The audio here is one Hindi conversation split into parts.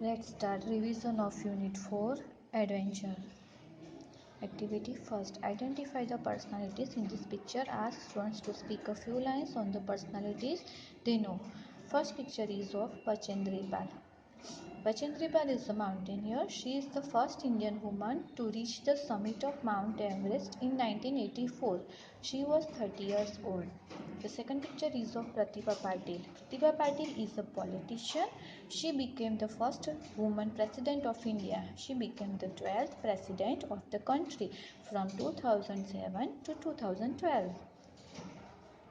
Let's start revision of Unit 4 Adventure. Activity first. Identify the personalities in this picture. Ask students to speak a few lines on the personalities they know. First picture is of Bachendri Pal. Bachendri Pal is a mountaineer. She is the first Indian woman to reach the summit of Mount Everest in 1984. She was 30 years old. The second picture is of Pratibha Patil. Pratibha Patil is a politician. She became the first woman president of India. She became the 12th president of the country from 2007 to 2012.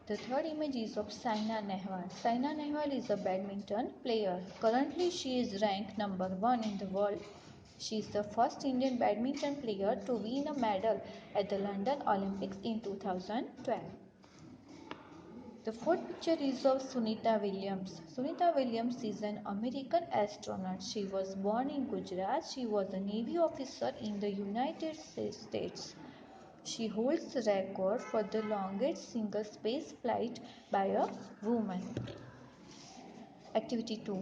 The third image is of Saina Nehwal. Saina Nehwal is a badminton player. Currently, she is ranked number 1 in the world. She is the first Indian badminton player to win a medal at the London Olympics in 2012. The fourth picture is of Sunita Williams. Sunita Williams is an American astronaut. She was born in Gujarat. She was a Navy officer in the United States. She holds the record for the longest single space flight by a woman. Activity 2.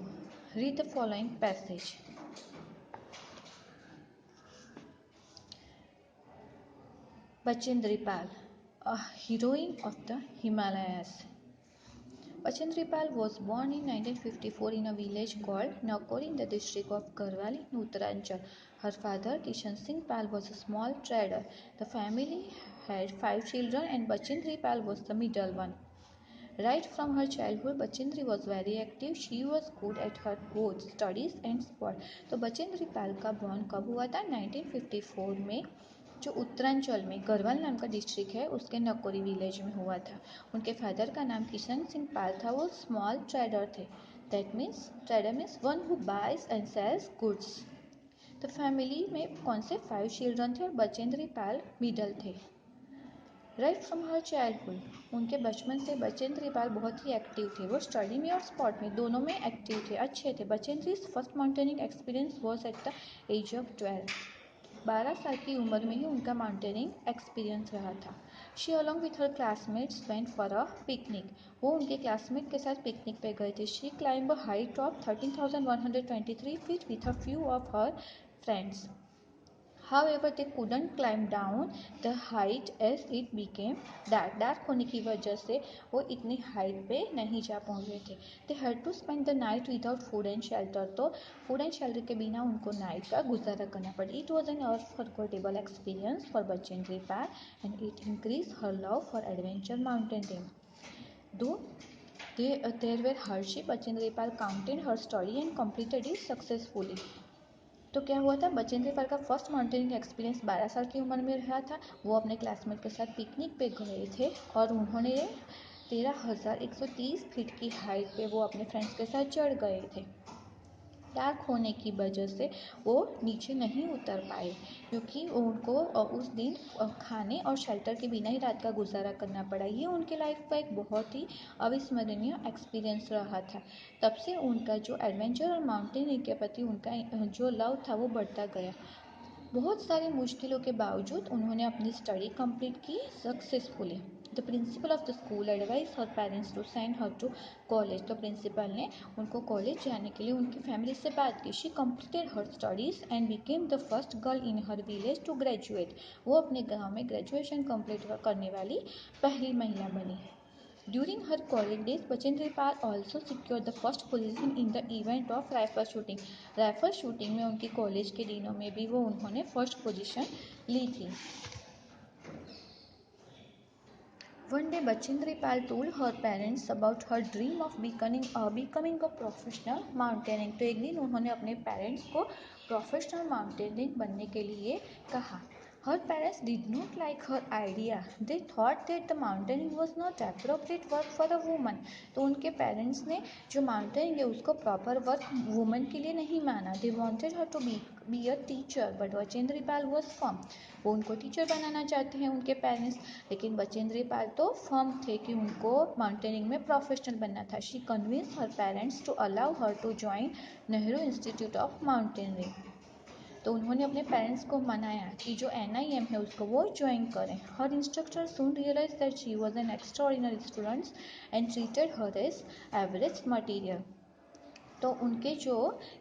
Read the following passage. Bachendri Pal, a heroine of the Himalayas. Bachendri Pal was born in 1954 in a village called Nakor in the district of Garhwal in Uttaranchal. Her father, Kishan Singh Pal, was a small trader. The family had 5 children and Bachendri Pal was the middle one. Right from her childhood, Bachendri was very active. She was good at her both studies and sport. तो बचेंद्री पाल का बॉर्न कब हुआ था? 1954 में, जो उत्तरांचल में गढ़वाल नाम का डिस्ट्रिक्ट है उसके नकोरी विलेज में हुआ था. उनके फादर का नाम किशन सिंह पाल था. वो स्मॉल ट्रेडर थे. That means trader means one who buys and sells goods. तो फैमिली में कौन से 5 चिल्ड्रन थे और बचेंद्री पाल मिडल थे. राइट फ्रॉम हर चाइल्डहुड, उनके बचपन से बचेंद्री पाल बहुत ही एक्टिव थे. वो स्टडी में और स्पोर्ट में दोनों में एक्टिव थे, अच्छे थे. Bachendri's first mountaineering experience was at the age of 12. 12 साल की उम्र में ही उनका माउंटेनिंग एक्सपीरियंस रहा था. She along with her classmates went for a picnic. वो उनके क्लासमेट के साथ पिकनिक पे गए थे. She climb a height of 13,123 feet with a few of her friends. However, they couldn't climb down the height as it became dark. Dark होने की वजह से वो इतनी हाइट पे नहीं जा पहुँच रहे थे. They had to spend the night without food and shelter. तो फूड एंड शेल्टर के बिना उनको नाइट का गुजारा करना पड़ा. It was an unforgettable experience for Bachendri Pal and it increased her love for adventure mountaineering. Though there were hardships, Bachendri Pal counted her study and completed it successfully. तो क्या हुआ था? बचेंद्री पाल का फर्स्ट माउंटेनिंग एक्सपीरियंस 12 साल की उम्र में रहा था. वो अपने क्लासमेट के साथ पिकनिक पे गए थे और उन्होंने 13,130 फीट की हाइट पे वो अपने फ्रेंड्स के साथ चढ़ गए थे. डार्क होने की वजह से वो नीचे नहीं उतर पाए क्योंकि उनको उस दिन खाने और शेल्टर के बिना ही रात का गुजारा करना पड़ा. ये उनके लाइफ का एक बहुत ही अविस्मरणीय एक्सपीरियंस रहा था. तब से उनका जो एडवेंचर और माउंटेनिंग के प्रति उनका जो लव था वो बढ़ता गया. बहुत सारी मुश्किलों के बावजूद उन्होंने अपनी स्टडी कंप्लीट की successfully. The principal of the school advise her parents to send her to college. तो प्रिंसिपल ने उनको कॉलेज जाने के लिए उनकी फैमिली से बात की. She completed her studies and became the first girl in her village to graduate. वो अपने गाँव में ग्रेजुएशन कंप्लीट करने वाली पहली महिला बनी. During her college days, Bachendri Pal also secured the first position in the event of rifle shooting. Rifle shooting में उनकी कॉलेज के दिनों में भी वो उन्होंने फर्स्ट पोजीशन ली थी. One day, Bachendri Pal told her parents about her dream of becoming a professional mountaineer. तो एक दिन उन्होंने अपने पेरेंट्स को प्रोफेशनल माउंटेनियर बनने के लिए कहा. Her parents did not like her idea. They thought that the mountaineering was not appropriate work for a woman. तो उनके पेरेंट्स ने जो माउंटेनिंग है उसको प्रॉपर वर्क वुमेन के लिए नहीं माना. They wanted her to be a teacher, but Bachendri Pal was firm. वो उनको टीचर बनाना चाहते हैं उनके पेरेंट्स, लेकिन बचेंद्री पाल तो फर्म थे कि उनको माउंटेनिंग में प्रोफेशनल बनना था. She convince her parents to allow her to join Nehru institute of Mountaineering. तो उन्होंने अपने पेरेंट्स को मनाया कि जो NIM है उसको वो ज्वाइन करें. Her instructor soon realize that she was an extraordinary student and treated her as average material. तो उनके जो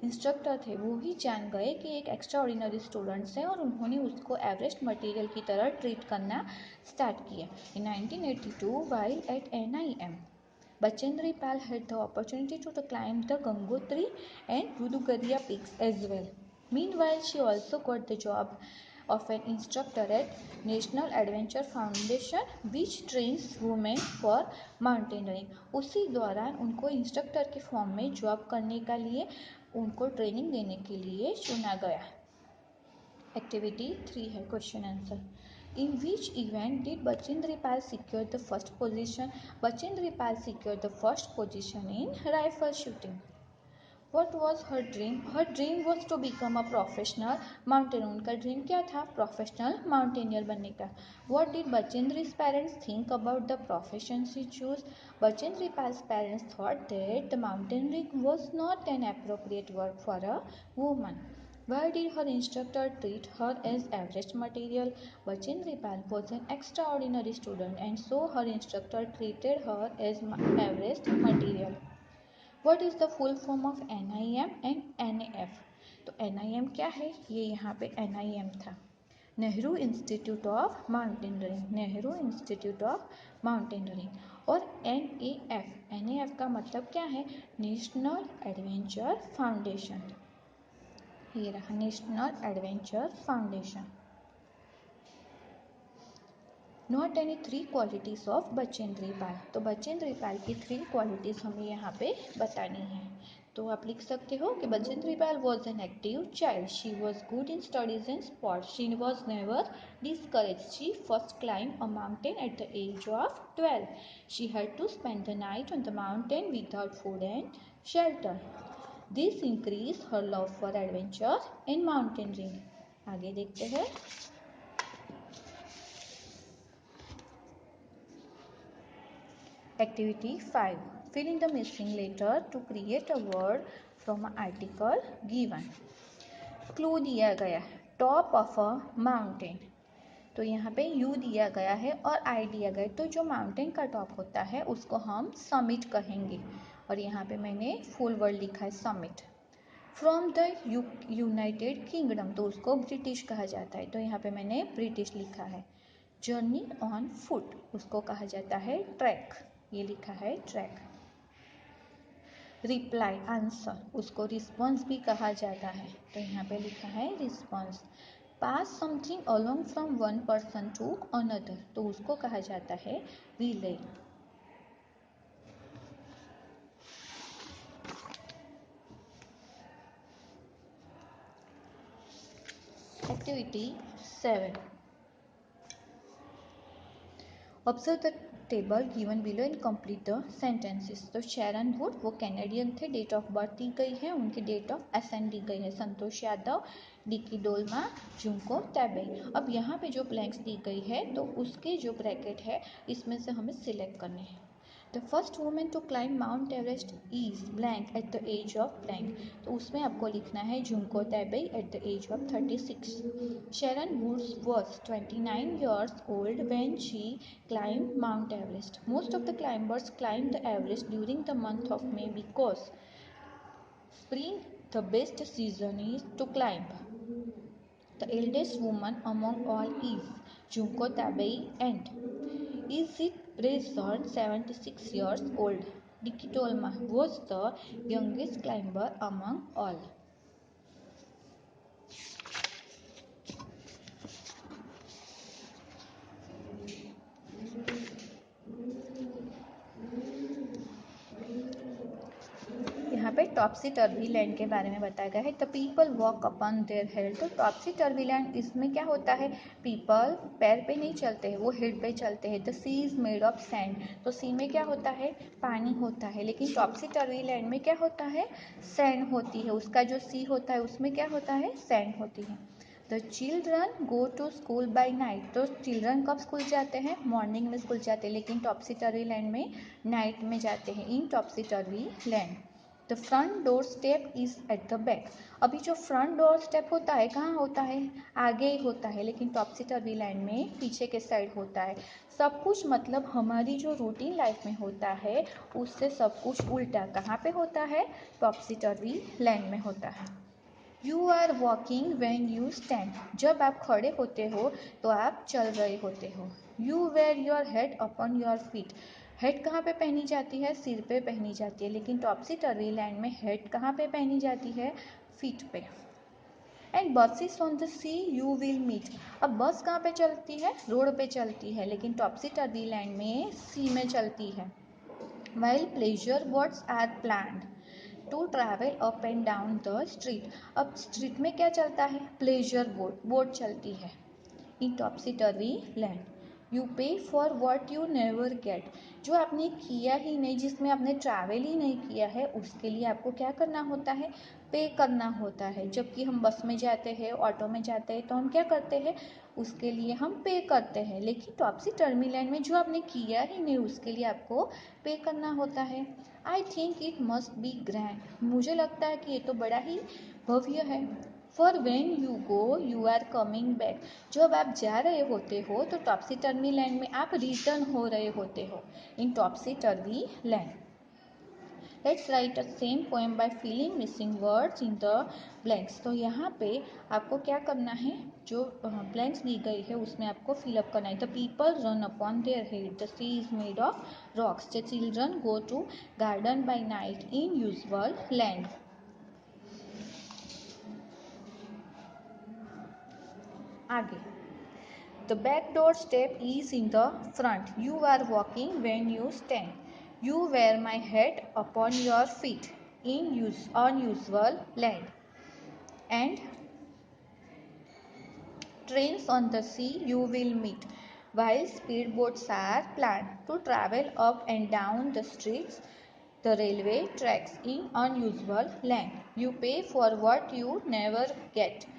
इंस्ट्रक्टर थे वो ही जान गए कि एक एक्स्ट्रा ऑर्डिनरी स्टूडेंट्स है और उन्होंने उसको एवरेज मटेरियल की तरह ट्रीट करना स्टार्ट किया। इन 1982 while at NIM, Bachendri Pal had the opportunity to climb the Gangotri and Rudugariya peaks as well. Meanwhile, she also got the job of an instructor at National Adventure Foundation, which trains women for mountaineering. उसी दौरान उनको इंस्ट्रक्टर के फॉर्म में जॉब करने का लिए उनको ट्रेनिंग देने के लिए चुना गया। एक्टिविटी 3 है question answer. In which event did Bachendri Pal secure the first position? Bachendri Pal secured the first position in rifle shooting. What was her dream? Her dream was to become a professional mountaineer. उनका ड्रीम क्या था? प्रोफेशनल माउंटेनियर बनने का। What did Bachendri's parents think about the profession she chose? Bachendri Pal's parents thought that the mountaineering was not an appropriate work for a woman. Why did her instructor treat her as average material? Bachendri Pal was an extraordinary student and so her instructor treated her as average material. What is the full form of NIM and NAF? तो NIM क्या है? ये यहाँ पे NIM था, Nehru institute of mountaineering, Nehru institute of mountaineering. और NAF का मतलब क्या है? National adventure foundation. ये रहा national adventure foundation. Not any 3 qualities of Bachendri Pal. तो बचेंद्री पाल की 3 क्वालिटीज हमें यहाँ पे बतानी है। तो आप लिख सकते हो कि Bachendri Pal was an active child, she was good in studies and sports, she was never discouraged, she first climbed a mountain at the age of 12, she had to spend the night on the mountain without food and shelter, this increased her love for adventure and mountaineering। आगे देखते हैं। Activity 5. Fill in the missing letter to create a word from an article given. Clue दिया गया, top of a mountain। तो यहाँ पे U दिया गया है और I दिया गया है। तो जो माउंटेन का टॉप होता है उसको हम समिट कहेंगे और यहाँ पे मैंने फुल वर्ड लिखा है summit. From the United kingdom, तो उसको ब्रिटिश कहा जाता है, तो यहाँ पे मैंने ब्रिटिश लिखा है। जर्नी ऑन फुट, उसको कहा जाता है ट्रैक, ये लिखा है ट्रैक। रिप्लाई आंसर, उसको रिस्पॉन्स भी कहा जाता है, तो यहाँ पे लिखा है response. Pass something along from one person to another, तो उसको कहा जाता है relay. Activity 7। Observe the table given below and complete the sentences. तो शैरन वुड वो कैनेडियन थे, डेट ऑफ बर्थ दी गई है, उनकी डेट ऑफ असेंट दी गई है। Santosh Yadav, Dicky Dolma, Junko Tabei. अब यहाँ पे जो ब्लैंक्स दी गई है तो उसके जो ब्रैकेट है इसमें से हमें सिलेक्ट करने हैं। The first women to climb mount Everest is blank at the age of blank, तो उसमें आपको लिखना है Junko Tabei at the age of 36। Sharon Woods was 29 years old when she climbed Mount Everest. Most of the climbers climb the Everest during the month of May because spring the best season is to climb. The eldest woman among all is Junko Tabei and is it present 76 years old. Dicky Tolma was the youngest climber among all. यहाँ पे टॉप्सी टर्वी लैंड के बारे में बताया गया है। The people walk upon their head, तो टॉप्सी टर्वी लैंड इसमें क्या होता है? पीपल पैर पे नहीं चलते हैं, वो हेड पे चलते हैं। The sea is made of sand, तो सी में क्या होता है? पानी होता है, लेकिन टॉप्सी टर्वी लैंड में क्या होता है? सैंड होती है, उसका जो सी होता है उसमें क्या होता है? सैंड होती है। The children go to school by night, तो चिल्ड्रन कब स्कूल जाते हैं? मॉर्निंग में स्कूल जाते हैं, लेकिन टॉप्सी टर्वी लैंड में नाइट में जाते हैं in topsy turvy land. The front door step is at the back. अभी जो फ्रंट डोर स्टेप होता है कहाँ होता है, आगे ही होता है, लेकिन टॉपसी टर्वी लैंड में पीछे के साइड होता है। सब कुछ मतलब हमारी जो रूटीन लाइफ में होता है उससे सब कुछ उल्टा कहाँ पे होता है, टॉपसी टर्वी लैंड में होता है। You are walking when you stand, जब आप खड़े होते हो तो आप चल रहे होते हो। You wear your head upon your feet, head कहाँ पे पहनी जाती है, सिर पे पहनी जाती है, लेकिन टॉपसी टर्वी लैंड में हेड कहाँ पे पहनी जाती है, फीट पे। And buses on the sea you will meet, अब बस कहाँ पे चलती है, रोड पे चलती है, लेकिन टॉपसी टर्वी लैंड में सी में चलती है। While pleasure boats are planned to travel up and down the street, अब स्ट्रीट में क्या चलता है, प्लेजर बोट, बोट चलती है in topsy turvy land. You pay for what you never get, जो आपने किया ही नहीं, जिसमें आपने ट्रैवल ही नहीं किया है, उसके लिए आपको क्या करना होता है, पे करना होता है। जबकि हम बस में जाते हैं, ऑटो में जाते हैं, तो हम क्या करते हैं, उसके लिए हम पे करते हैं, लेकिन टॉपसी टर्वी लैंड में जो आपने किया ही नहीं उसके लिए आपको पे करना होता है। I think it must be grand, मुझे लगता है कि ये तो बड़ा ही भव्य है। For when you go you are coming back, जब आप जा रहे होते हो तो टॉपसी टर्वी लैंड में आप रिटर्न हो रहे होते हो in topsy turvy land. Let's write a same poem by filling missing words in the blanks, तो यहाँ पे आपको क्या करना है, जो ब्लैंक्स दी गई है उसमें आपको फिलअप करना है। The people run upon their head, the sea is made of rocks, the children go to garden by night in usual land. आगे, the back door step is in the front. You are walking when you stand. You wear my head upon your feet in unusual land. And trains on the sea you will meet, while speedboats are planned to travel up and down the streets, the railway tracks in unusual land. You pay for what you never get.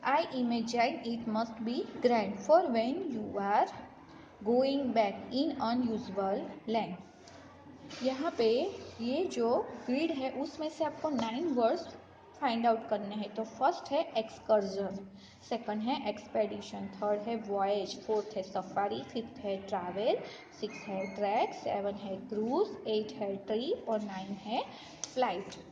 I imagine it must be grand for when you are going back in unusual land. यहाँ पे ये जो ग्रिड है उसमें से आपको 9 वर्ड्स फाइंड आउट करने हैं। तो फर्स्ट है एक्सकर्जन, सेकंड है एक्सपेडिशन, थर्ड है वॉयज, फोर्थ है सफारी, फिफ्थ है ट्रैवल, सिक्स है ट्रैक, सेवन है क्रूज, एट है ट्रिप और नाइन है फ्लाइट।